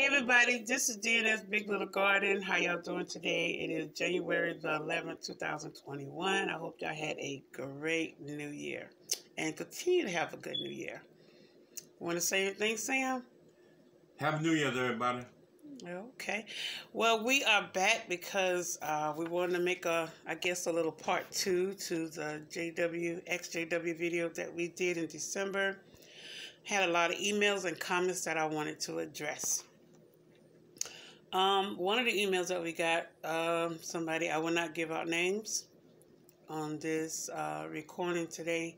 everybody, this is DNS Big Little Garden. How y'all doing today? It is January the 11th, 2021. I hope y'all had a great new year and continue to have a good new year. Want to say anything, Sam? Happy New Year, everybody. Okay. Well, we are back because we wanted to make a little part 2 to the ExJW video that we did in December. Had a lot of emails and comments that I wanted to address. One of the emails that we got, somebody, I will not give out names on this recording today,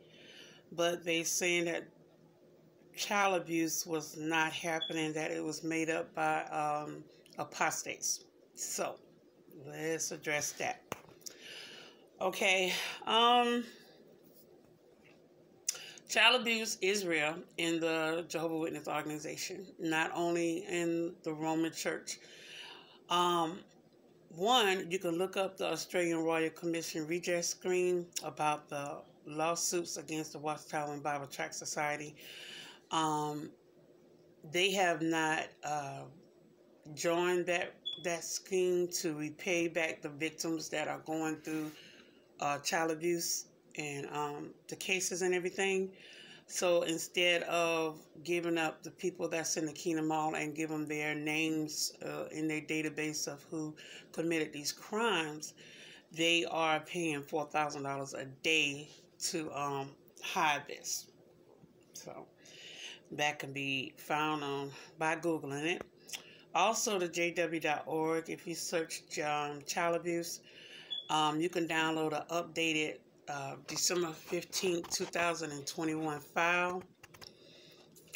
but they saying that child abuse was not happening, that it was made up by apostates. So let's address that. Okay. Child abuse is real in the Jehovah Witness organization, not only in the Roman Church. One, you can look up the Australian Royal Commission redress screen about the lawsuits against the Watchtower and Bible Tract Society. They have not joined that scheme to repay back the victims that are going through child abuse and the cases and everything. So instead of giving up the people that's in the Kingdom Hall and give them their names in their database of who committed these crimes, they are paying $4,000 a day to hide this. So that can be found by Googling it. Also, the jwtrips, if you search child abuse, you can download an updated December 15th, 2021 file,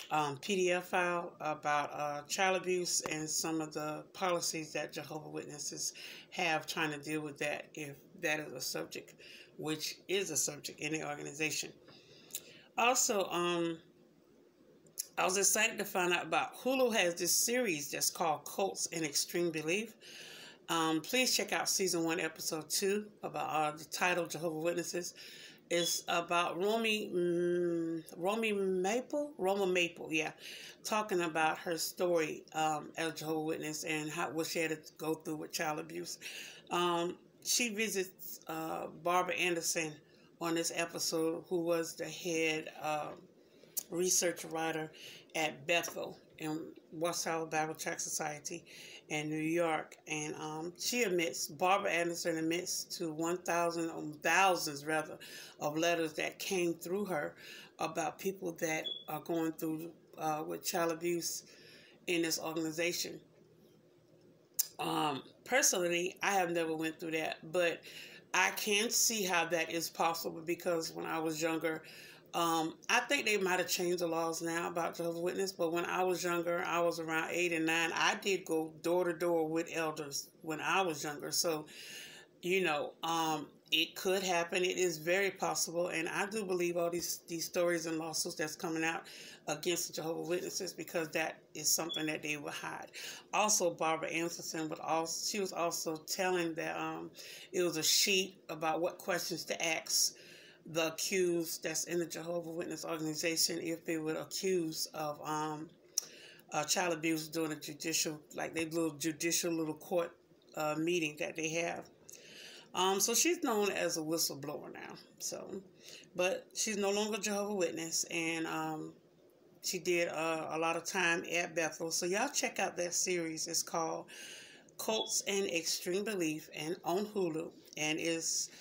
PDF file about child abuse and some of the policies that Jehovah Witnesses have trying to deal with that, if that is a subject, which is a subject in the organization. Also, I was excited to find out about Hulu has this series that's called Cults and Extreme Belief. Please check out season 1, episode 2 about the title Jehovah Witnesses. It's about Roma Maple, yeah, talking about her story as a Jehovah Witness and what she had to go through with child abuse. She visits Barbara Anderson on this episode, who was the head research writer at Bethel in Watchtower Bible Tract Society in New York, and Barbara Anderson admits to thousands of letters that came through her about people that are going through with child abuse in this organization. Personally, I have never went through that, but I can see how that is possible, because when I was younger, I think they might have changed the laws now about Jehovah's Witness, but when I was younger, I was around 8 and 9. I did go door to door with elders when I was younger. So, it could happen. It is very possible. And I do believe all these stories and lawsuits that's coming out against the Jehovah's Witnesses, because that is something that they will hide. Also, Barbara Anderson she was also telling that it was a sheet about what questions to ask the accused that's in the Jehovah's Witness organization if they were accused of child abuse during a judicial little court meeting that they have. So she's known as a whistleblower now. So, but she's no longer Jehovah's Witness, and she did a lot of time at Bethel. So y'all check out that series. It's called Cults and Extreme Belief, and on Hulu, and it's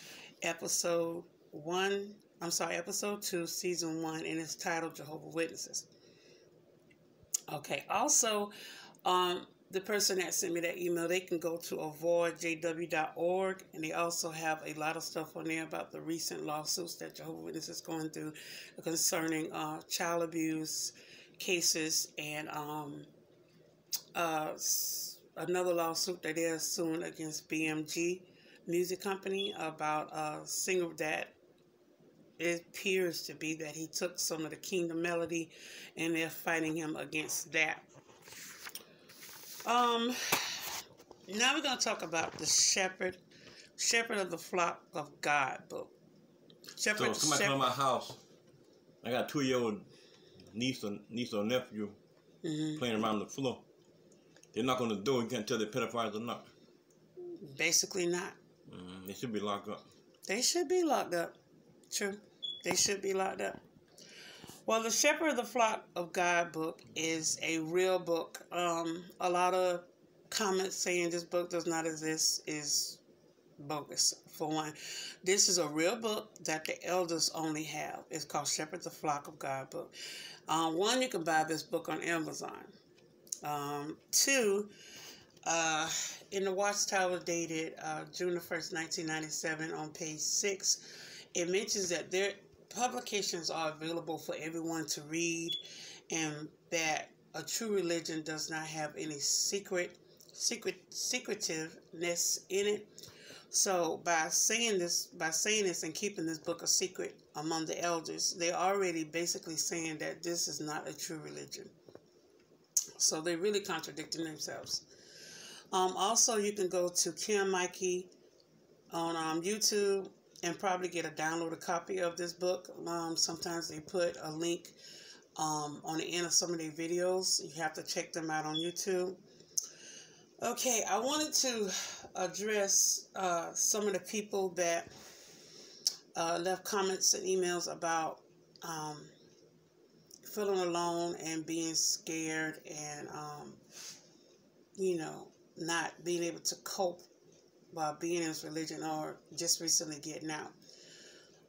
episode 2, season 1, and it's titled Jehovah's Witnesses. Okay, also, the person that sent me that email, they can go to avoidjw.org, and they also have a lot of stuff on there about the recent lawsuits that Jehovah's Witnesses is going through concerning child abuse cases, and another lawsuit that they're suing against BMG Music Company about a singer that it appears to be that he took some of the Kingdom melody, and they're fighting him against that. Now we're going to talk about the Shepherd of the Flock of God book. Somebody come to my house. I got a 2-year-old niece or nephew playing around the floor. They're not going to do it. You can't tell they're pedophiles or not. Basically not. They should be locked up. They should be locked up. True. They should be locked up. Well, the Shepherd of the Flock of God book is a real book. A lot of comments saying this book does not exist is bogus, for one. This is a real book that the elders only have. It's called Shepherd of the Flock of God book. One, you can buy this book on Amazon. Two, in the Watchtower dated June the 1st, 1997, on page 6, it mentions that their publications are available for everyone to read, and that a true religion does not have any secretiveness in it. So by saying this and keeping this book a secret among the elders, they're already basically saying that this is not a true religion. So they're really contradicting themselves. Also, you can go to Kim Mikey on YouTube and probably get a downloaded copy of this book. Sometimes they put a link on the end of some of their videos. You have to check them out on YouTube. Okay, I wanted to address some of the people that left comments and emails about feeling alone and being scared and, not being able to cope while being in this religion or just recently getting out.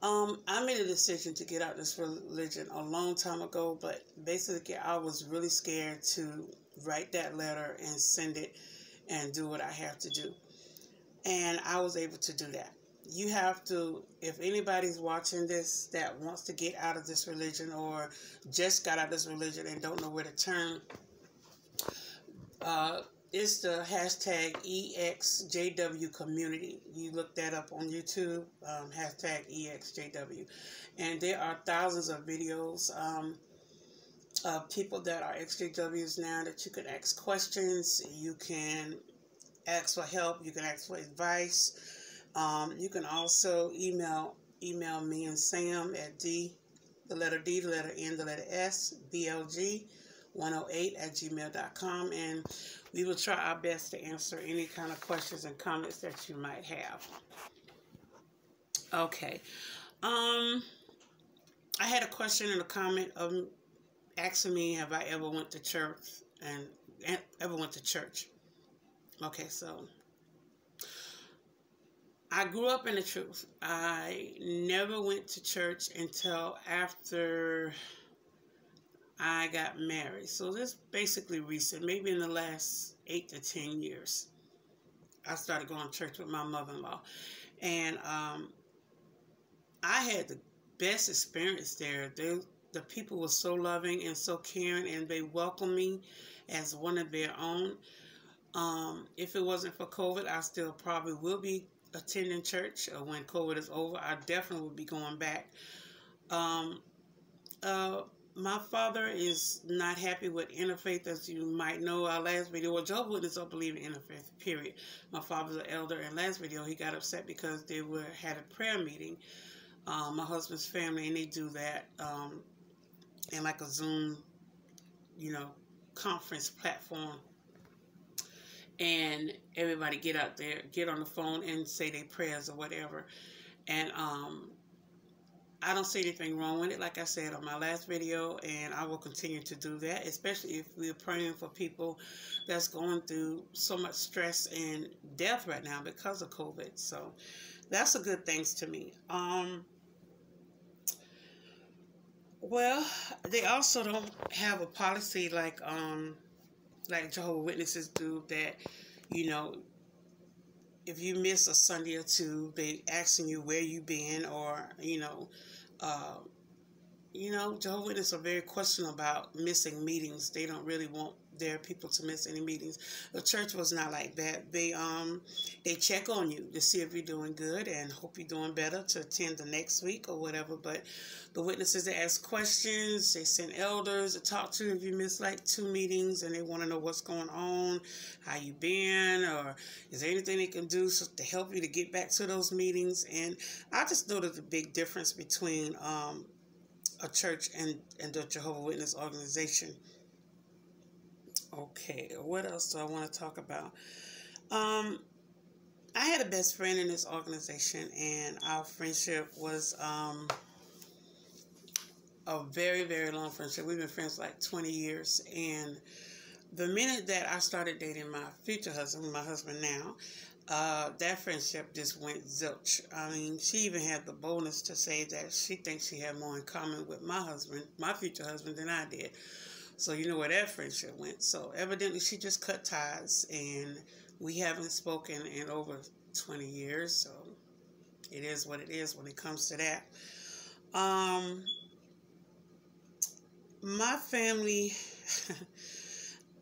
I made a decision to get out of this religion a long time ago, but basically I was really scared to write that letter and send it and do what I have to do. And I was able to do that. You have to, if anybody's watching this that wants to get out of this religion or just got out of this religion and don't know where to turn, it's the hashtag ExJW community. You look that up on YouTube, hashtag ExJW. And there are thousands of videos of people that are ExJWs now that you can ask questions. You can ask for help. You can ask for advice. You can also email me and Sam at the letter D, the letter N, the letter S, BLG108@gmail.com, and we will try our best to answer any kind of questions and comments that you might have. Okay. I had a question in a comment of asking me, have I ever went to church and ever went to church? Okay, so I grew up in the truth. I never went to church until after I got married. So this is basically recent, maybe in the last 8 to 10 years. I started going to church with my mother-in-law. And I had the best experience there. The people were so loving and so caring, and they welcomed me as one of their own. If it wasn't for COVID, I still probably will be attending church. When COVID is over, I definitely will be going back. My father is not happy with interfaith, as you might know. Our last video, well, Jehovah's Witnesses don't believe in interfaith, period. My father's an elder, and last video he got upset because they had a prayer meeting, my husband's family, and they do that in like a Zoom, conference platform. And everybody get out there, get on the phone and say their prayers or whatever. And I don't see anything wrong with it, like I said on my last video, and I will continue to do that, especially if we're praying for people that's going through so much stress and death right now because of COVID. So that's a good thing to me. Well, they also don't have a policy like Jehovah's Witnesses do, that, if you miss a Sunday or two, they asking you where you been, or, Jehovah's Witnesses are very questionable about missing meetings. They don't really want their people to miss any meetings. The church was not like that. They check on you to see if you're doing good and hope you're doing better to attend the next week or whatever. But the witnesses, they ask questions. They send elders to talk to you if you miss like 2 meetings and they want to know what's going on, how you been, or is there anything they can do to help you to get back to those meetings. And I just noticed the big difference between a church and the Jehovah's Witness organization. Okay, what else do I want to talk about? I had a best friend in this organization, and our friendship was a very, very long friendship. We've been friends like 20 years, and the minute that I started dating my future husband, my husband now, that friendship just went zilch. I mean, she even had the boldness to say that she thinks she had more in common with my husband, my future husband, than I did. So you know where that friendship went. So evidently she just cut ties, and we haven't spoken in over 20 years. So it is what it is when it comes to that. My family,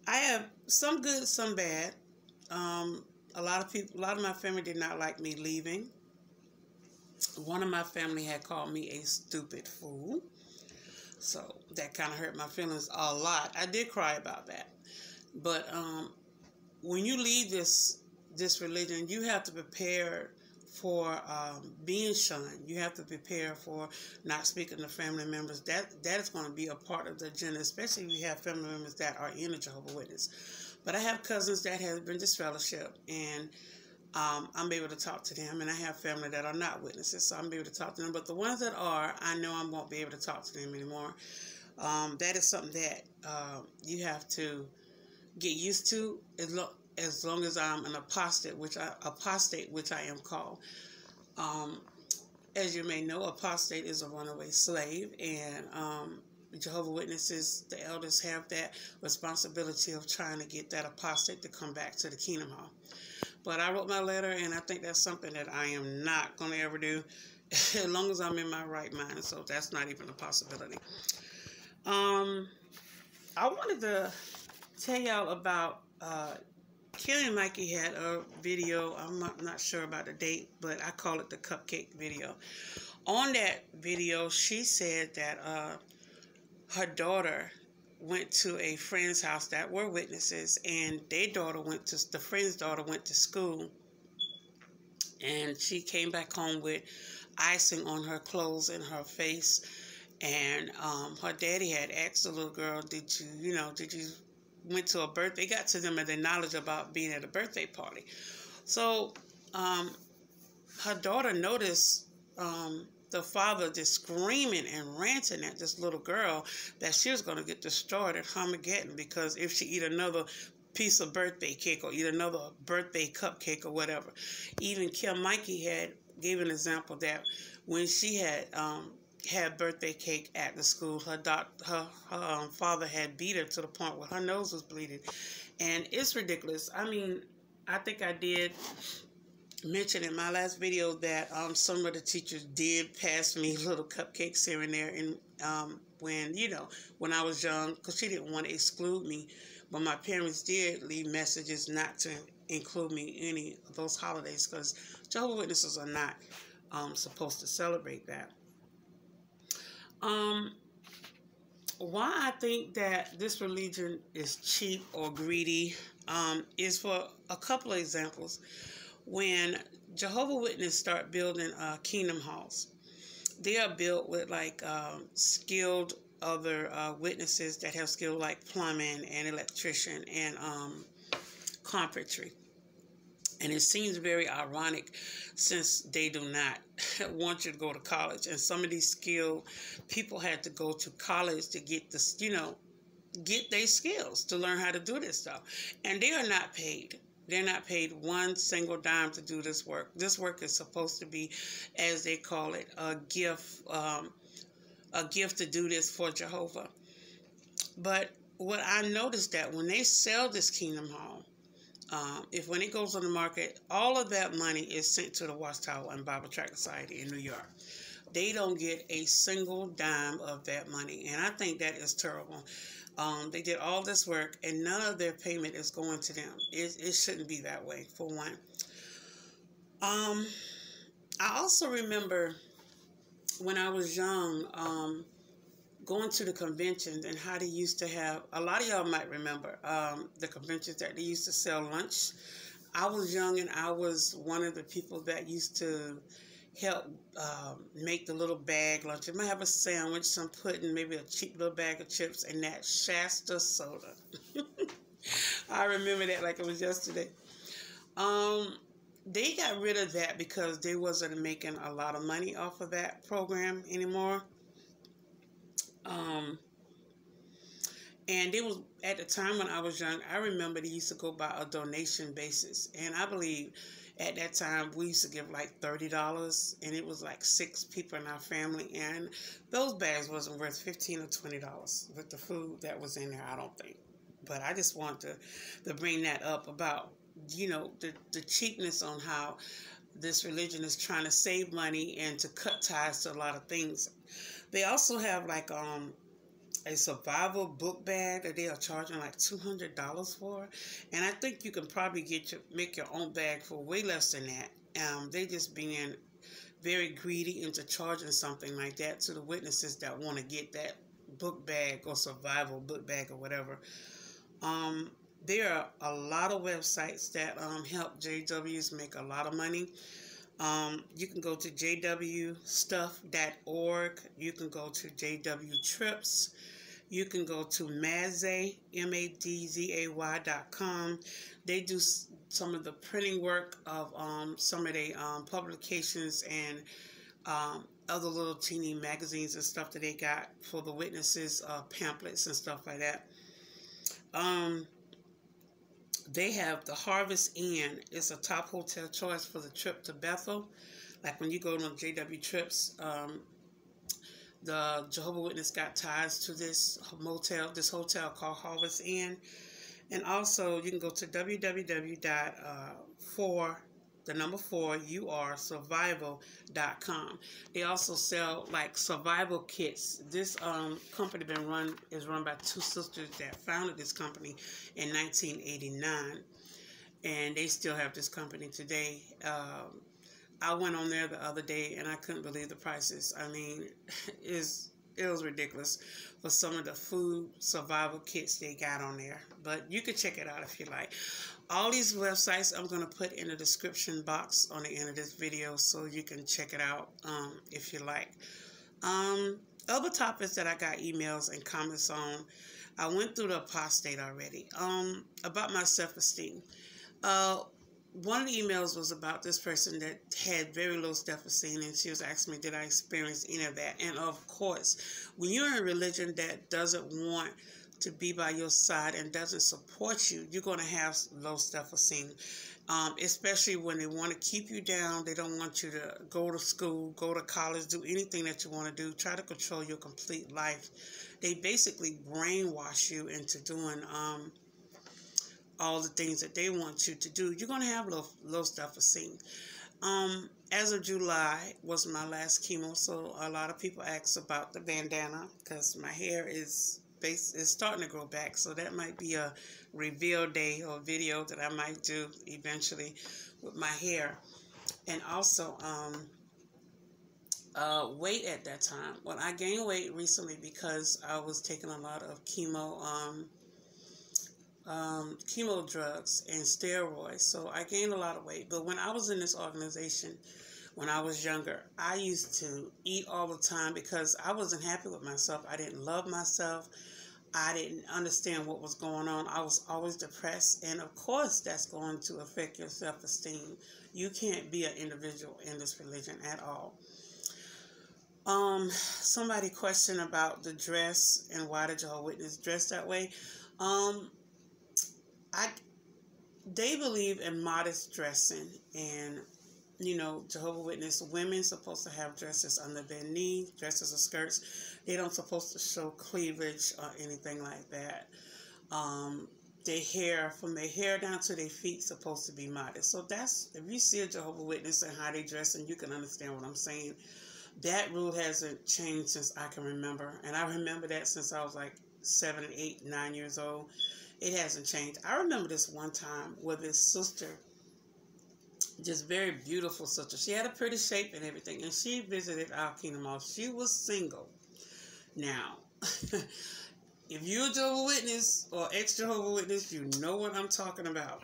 I have some good, some bad. A lot of my family did not like me leaving. One of my family had called me a stupid fool. So that kind of hurt my feelings a lot. I did cry about that. But when you leave this religion, you have to prepare for being shunned. You have to prepare for not speaking to family members. That is going to be a part of the agenda, especially if you have family members that are in a Jehovah's Witness. But I have cousins that have been disfellowshipped, and I'm able to talk to them, and I have family that are not witnesses, so I'm able to talk to them. But the ones that are, I know I won't be able to talk to them anymore. That is something that you have to get used to as long as I'm an apostate, which I am called. As you may know, apostate is a runaway slave, and Jehovah's Witnesses, the elders have that responsibility of trying to get that apostate to come back to the kingdom hall. But I wrote my letter, and I think that's something that I am not going to ever do as long as I'm in my right mind. So that's not even a possibility. I wanted to tell y'all about Kelly and Mikey had a video. I'm not sure about the date, but I call it the cupcake video. On that video, she said that her daughter went to a friend's house that were witnesses, and the friend's daughter went to school, and she came back home with icing on her clothes and her face, and her daddy had asked the little girl, did you went to a birthday? Got to them at the knowledge about being at a birthday party. So her daughter noticed the father just screaming and ranting at this little girl that she was going to get destroyed at Armageddon, because if she eat another piece of birthday cake or eat another birthday cupcake or whatever. Even Kim Mikey gave an example that when she had birthday cake at the school, her father had beat her to the point where her nose was bleeding. And it's ridiculous. I mean, I think I did mention in my last video that some of the teachers did pass me little cupcakes here and there, and when I was young, because she didn't want to exclude me, but my parents did leave messages not to include me in any of those holidays, because Jehovah's Witnesses are not supposed to celebrate that. Why I think that this religion is cheap or greedy is for a couple of examples. When Jehovah's Witnesses start building kingdom halls, they are built with skilled other witnesses that have skill like plumbing and electrician and carpentry. And it seems very ironic since they do not want you to go to college. And some of these skilled people had to go to college to get this, get their skills to learn how to do this stuff. And they are not paid. They're not paid one single dime to do this work. This work is supposed to be, as they call it, a gift to do this for Jehovah. But what I noticed that when they sell this kingdom hall, when it goes on the market, all of that money is sent to the Watchtower and Tract Society in New York. They don't get a single dime of that money, and I think that is terrible. They did all this work, and none of their payment is going to them. It shouldn't be that way, for one. I also remember when I was young, going to the conventions and how they used to have, a lot of y'all might remember the conventions that they used to sell lunch. I was young, and I was one of the people that used to help make the little bag lunch. It might have a sandwich, some pudding, maybe a cheap little bag of chips, and that Shasta soda. I remember that like it was yesterday. They got rid of that because they wasn't making a lot of money off of that program anymore. And it was at the time when I was young, I remember they used to go by a donation basis. And I believe at that time we used to give like $30, and it was like 6 people in our family. And those bags wasn't worth $15 or $20 with the food that was in there, I don't think. But I just want to bring that up about, the cheapness on how this religion is trying to save money and to cut ties to a lot of things. They also have like a survival book bag that they are charging like $200 for, and I think you can probably make your own bag for way less than that. They just being very greedy into charging something like that to the witnesses that want to get that book bag or survival book bag or whatever. There are a lot of websites that help JWs make a lot of money. You can go to jwstuff.org. You can go to jwtrips. You can go to Madzay, MADZAY.com. They do some of the printing work of some of the publications and other little teeny magazines and stuff that they got for the witnesses, pamphlets and stuff like that. They have the Harvest Inn. It's a top hotel choice for the trip to Bethel. Like when you go on JW Trips, the Jehovah Witness got ties to this hotel called Harvest Inn. And also you can go to www.4ursurvival.com. They also sell like survival kits. This company is run by 2 sisters that founded this company in 1989, and they still have this company today. I went on there the other day and I couldn't believe the prices. I mean, it was ridiculous for some of the food survival kits they got on there. But you can check it out if you like. All these websites I'm going to put in the description box on the end of this video so you can check it out if you like. Other topics that I got emails and comments on, I went through the apostate already. About my self-esteem. One of the emails was about this person that had very low self-esteem, and she was asking me, did I experience any of that? And of course, when you're in a religion that doesn't want to be by your side and doesn't support you, you're going to have low self-esteem, especially when they want to keep you down. They don't want you to go to school, go to college, do anything that you want to do, try to control your complete life. They basically brainwash you into doing all the things that they want you to do. You're going to have low self-esteem. As of July was my last chemo, so a lot of people ask about the bandana because my hair is starting to grow back, so that might be a reveal day or video that I might do eventually with my hair. And also weight at that time. Well, I gained weight recently because I was taking a lot of chemo drugs and steroids, so I gained a lot of weight. But when I was in this organization, when I was younger, I used to eat all the time because I wasn't happy with myself. I didn't love myself. I didn't understand what was going on. I was always depressed, and of course that's going to affect your self-esteem. You can't be an individual in this religion at all. Somebody questioned about the dress and why the Jehovah Witness dress that way. They believe in modest dressing, and Jehovah Witness women supposed to have dresses under their knee, dresses or skirts. They don't supposed to show cleavage or anything like that. Their hair, from their hair down to their feet, supposed to be modest. So that's, if you see a Jehovah Witness and how they dress, and you can understand what I'm saying. That rule hasn't changed since I can remember, and I remember that since I was like 7, 8, 9 years old. It hasn't changed. I remember this one time where this sister, just very beautiful sister, she had a pretty shape and everything, and she visited our Kingdom Mall. She was single. Now, if you're a Jehovah Witness or ex-Jehovah Witness, you know what I'm talking about.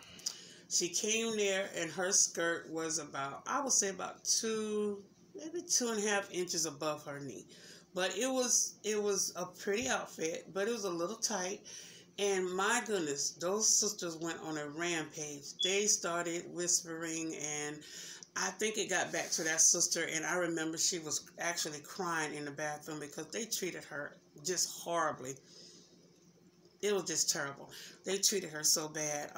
She came there, and her skirt was about, I would say about maybe 2.5 inches above her knee. But it was a pretty outfit, but it was a little tight. And my goodness, those sisters went on a rampage. They started whispering, and I think it got back to that sister, and I remember she was actually crying in the bathroom because they treated her just horribly. It was just terrible. They treated her so bad.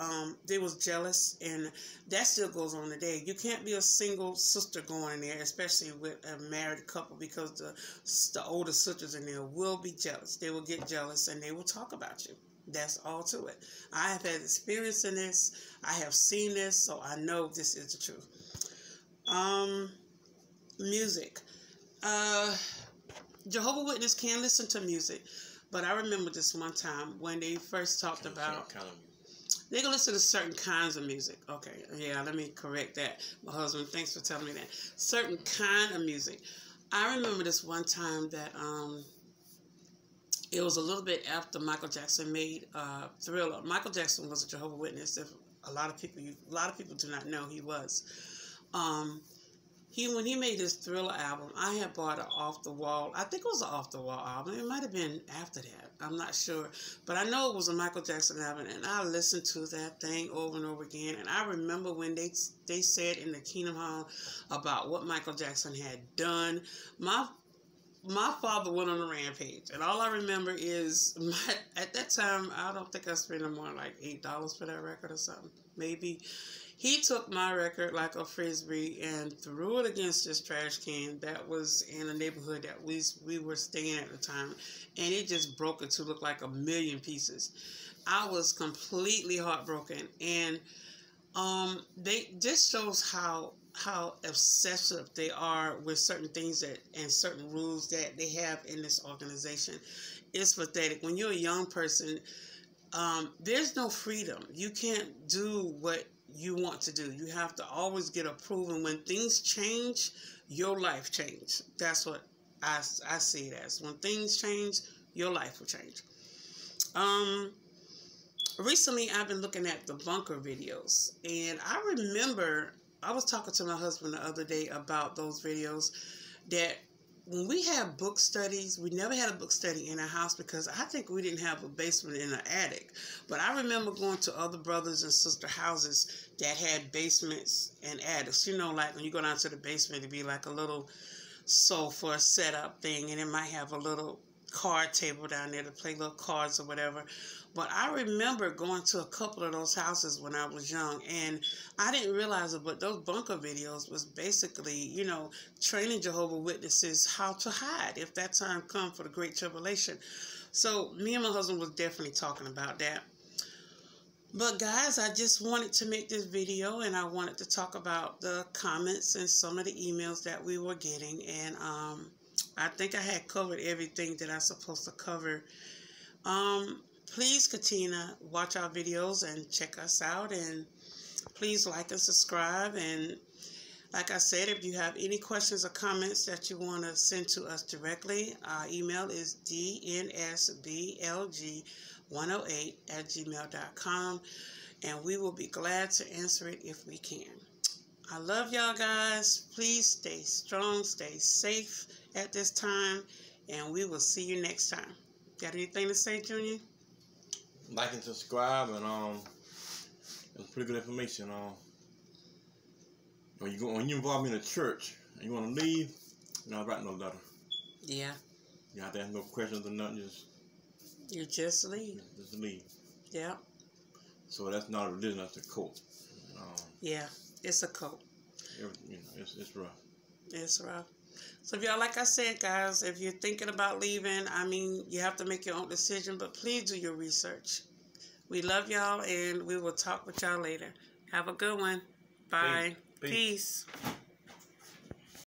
They was jealous, and that still goes on today. You can't be a single sister going in there, especially with a married couple, because the older sisters in there will be jealous. They will get jealous, and they will talk about you. That's all to it. I have had experience in this. I have seen this, so I know this is the truth. Music. Jehovah's Witness can listen to music, but I remember this one time when they first talked about they can listen to certain kinds of music. Okay, yeah, let me correct that. My husband, thanks for telling me that. Certain kind of music. I remember this one time that it was a little bit after Michael Jackson made Thriller. Michael Jackson was a Jehovah's Witness. If a lot of people do not know, he was. When he made this Thriller album, I had bought an Off the Wall. I think it was an Off the Wall album. It might have been after that. I'm not sure. But I know it was a Michael Jackson album, and I listened to that thing over and over again. And I remember when they said in the Kingdom Hall about what Michael Jackson had done. My father went on a rampage, and all I remember is at that time, I don't think I spent more than like $8 for that record or something, maybe. He took my record like a frisbee and threw it against this trash can that was in a neighborhood that we were staying at the time, and it just broke into look like a million pieces. I was completely heartbroken, and this shows how obsessive they are with certain things and certain rules that they have in this organization. It's pathetic. When you're a young person, there's no freedom. You can't do what you want to do. You have to always get approval. And when things change, your life changes. That's what I see it as. When things change, your life will change. Recently, I've been looking at the bunker videos, and I remember I was talking to my husband the other day about those videos that when we had book studies, we never had a book study in our house because I think we didn't have a basement in an attic. But I remember going to other brothers and sister houses that had basements and attics. You know, like when you go down to the basement, it'd be like a little sofa setup thing, and it might have a little card table down there to play little cards or whatever. But I remember going to a couple of those houses when I was young, and I didn't realize it, but those bunker videos was basically, you know, training Jehovah's Witnesses how to hide if that time comes for the Great Tribulation. So me and my husband was definitely talking about that. But guys, I just wanted to make this video, and I wanted to talk about the comments and some of the emails that we were getting, and I think I had covered everything that I'm supposed to cover. Please continue to watch our videos and check us out, and please like and subscribe. And like I said, if you have any questions or comments that you want to send to us directly, our email is dnsblg108@gmail.com, and we will be glad to answer it if we can. I love y'all guys. Please stay strong, stay safe at this time, and we will see you next time. Got anything to say, Junior? Like and subscribe, and it's pretty good information. When you involve me in a church and you want to leave, you don't write no letter. Yeah. You have to ask no questions or nothing. You just leave. Just leave. Yeah. So that's not a religion, that's a cult. Yeah, it's a cult. It's rough. It's rough. So if y'all, like I said, guys, if you're thinking about leaving, I mean, you have to make your own decision, but please do your research. We love y'all, and we will talk with y'all later. Have a good one. Bye. Peace.